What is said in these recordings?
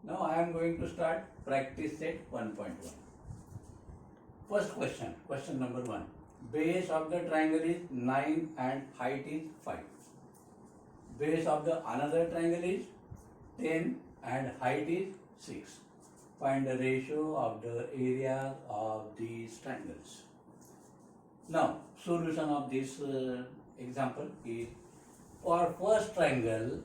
Now I am going to start practice set 1.1. First question, question number 1. Base of the triangle is 9 and height is 5. Base of the another triangle is 10 and height is 6. Find the ratio of the areas of these triangles. Now, solution of this example is for first triangle,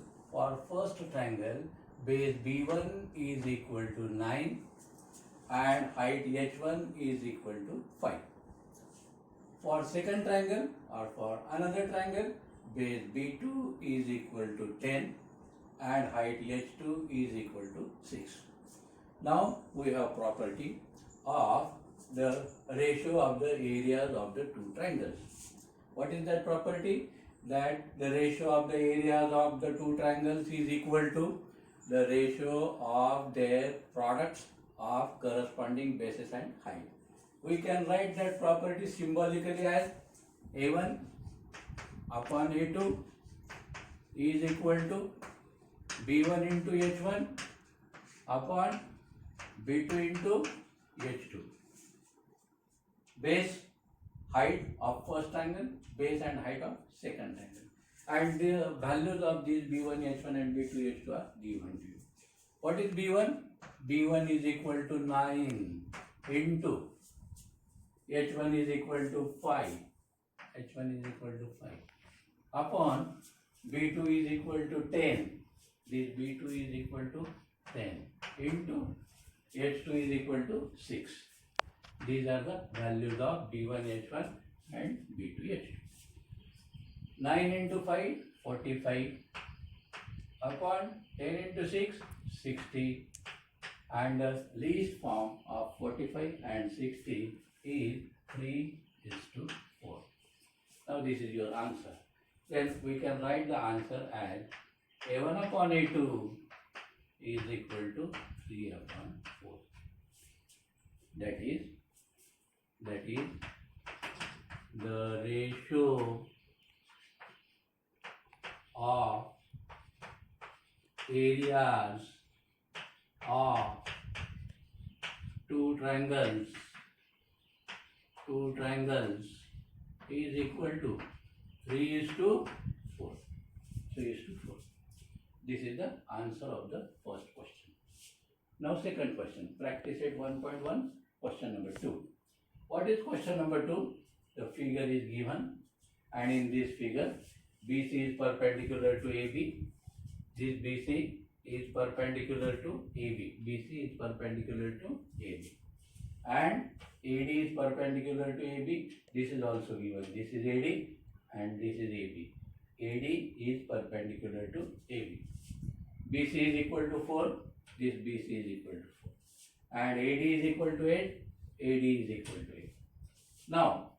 base B1 is equal to 9 and height H1 is equal to 5. For second triangle or for another triangle, base B2 is equal to 10 and height H2 is equal to 6. Now we have property of the ratio of the areas of the two triangles. What is that property? That the ratio of the areas of the two triangles is equal to the ratio of their products of corresponding bases and height. We can write that property symbolically as A1 upon A2 is equal to B1 into H1 upon B2 into H2. Base, height of first triangle, base and height of second triangle. And the values of these B1, H1 and B2, H2 are given to you. What is B1? B1 is equal to 9 into H1 is equal to 5. H1 is equal to 5 upon B2 is equal to 10. This B2 is equal to 10 into H2 is equal to 6. These are the values of B1, H1 and B2, H2. 9 into 5, 45 upon 10 into 6, 60, and the least form of 45 and 60 is 3:4. Now this is your answer. Then we can write the answer as A1 upon A2 is equal to 3 upon 4. That is the ratio of areas of two triangles is equal to 3:4. 3:4. This is the answer of the first question. Now second question, practice at 1.1, question number 2. What is question number 2? The figure is given, and in this figure BC is perpendicular to AB. This BC is perpendicular to AB. BC is perpendicular to AB. And AD is perpendicular to AB. This is also given. This is AD and this is AB. AD is perpendicular to AB. BC is equal to 4. This BC is equal to 4. And AD is equal to 8. AD is equal to 8. Now,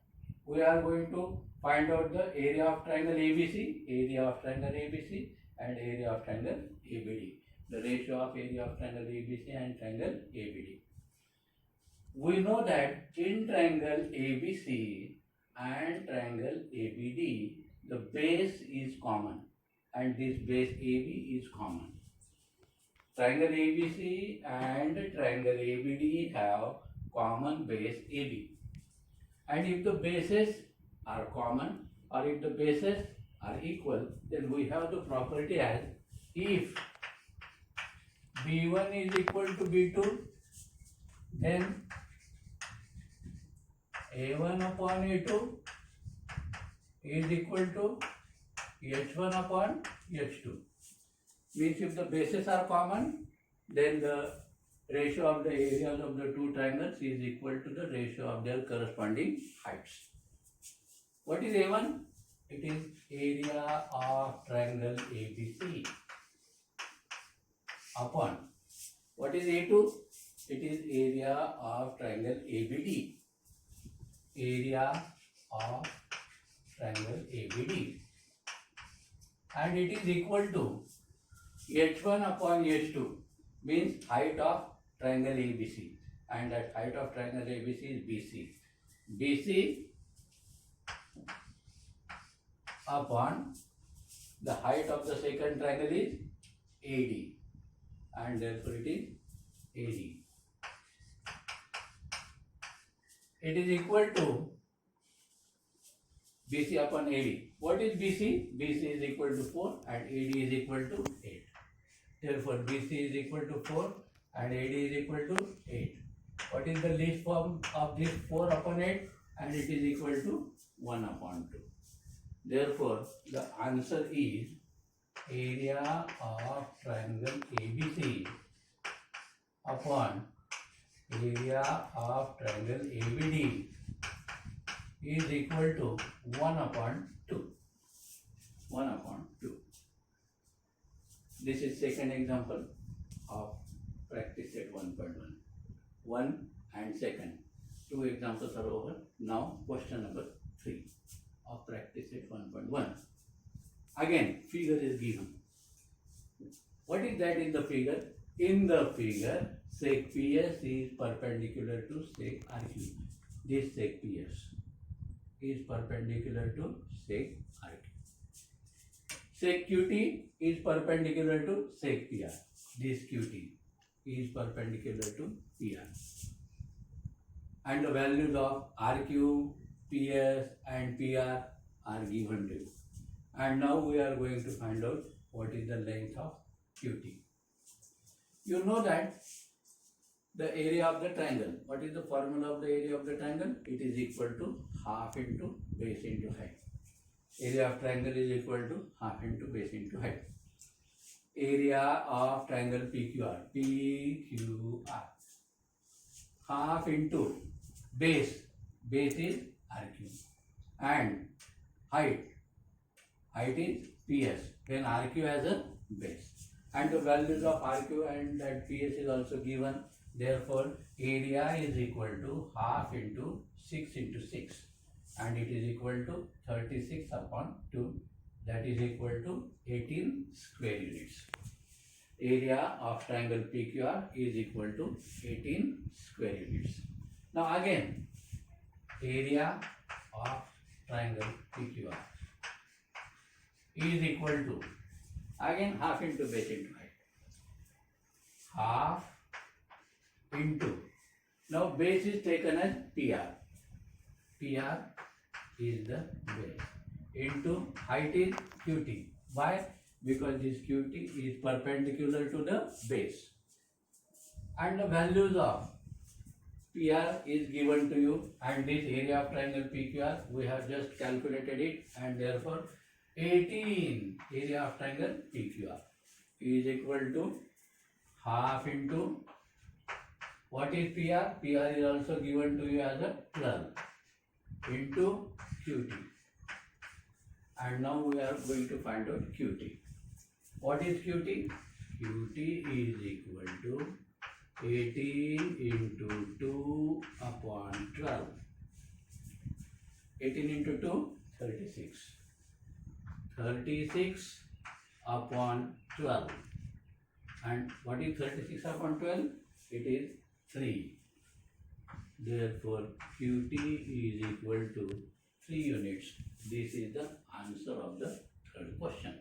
we are going to find out the area of triangle ABC, area of triangle ABC and area of triangle ABD. The ratio of area of triangle ABC and triangle ABD. We know that in triangle ABC and triangle ABD, the base is common and this base AB is common. Triangle ABC and triangle ABD have common base AB. And if the bases are common or if the bases are equal, then we have the property as if B1 is equal to B2, then A1 upon A2 is equal to H1 upon H2. Means if the bases are common, then the ratio of the areas of the two triangles is equal to the ratio of their corresponding heights. What is A1? It is area of triangle ABC upon. What is A2? It is area of triangle ABD. Area of triangle ABD. And it is equal to H1 upon H2, means height of triangle ABC. And that height of triangle ABC is BC. BC upon the height of the second triangle is AD. and therefore it is AD. It is equal to BC upon AD. What is BC? BC is equal to 4 and AD is equal to 8. Therefore, BC is equal to 4 and AD is equal to 8. What is the least form of this 4 upon 8? And it is equal to 1 upon 2. Therefore, the answer is area of triangle ABC upon area of triangle ABD is equal to 1 upon 2. 1 upon 2. This is second example of practice set 1.1. 1 and second. 2 examples are over. Now question number 3 of practice set 1.1. Again, figure is given. What is that in the figure? In the figure, sec PS is perpendicular to sec RQ. This sec PS is perpendicular to sec RQ. Sec QT is perpendicular to sec PR. This QT is perpendicular to PR. And the values of RQ, PS and PR are given to you. And now we are going to find out what is the length of QT. You know that the area of the triangle. What is the formula of the area of the triangle? It is equal to half into base into height. Area of triangle is equal to half into base into height. Area of triangle PQR. PQR. Half into base. Base is RQ. And height. Height is PS. When RQ has a base. And the values of RQ and that PS is also given. Therefore, area is equal to half into 6 into 6. And it is equal to 36 upon 2. That is equal to 18 square units. Area of triangle PQR is equal to 18 square units. Now again, area of triangle PQR is equal to, again half into base into height. Half into, now base is taken as PR. PR is the base. Into height is QT. Why? Because this QT is perpendicular to the base. And the values of PR is given to you, and this area of triangle PQR, we have just calculated it, and therefore 18 area of triangle PQR is equal to half into, what is PR? PR is also given to you as a 12 into QT. And now we are going to find out QT. What is QT? QT is equal to 18 into 2 upon 12. 18 into 2, 36. 36 upon 12. And what is 36 upon 12? It is 3. Therefore, QT is equal to 3 units. This is the answer of the third question.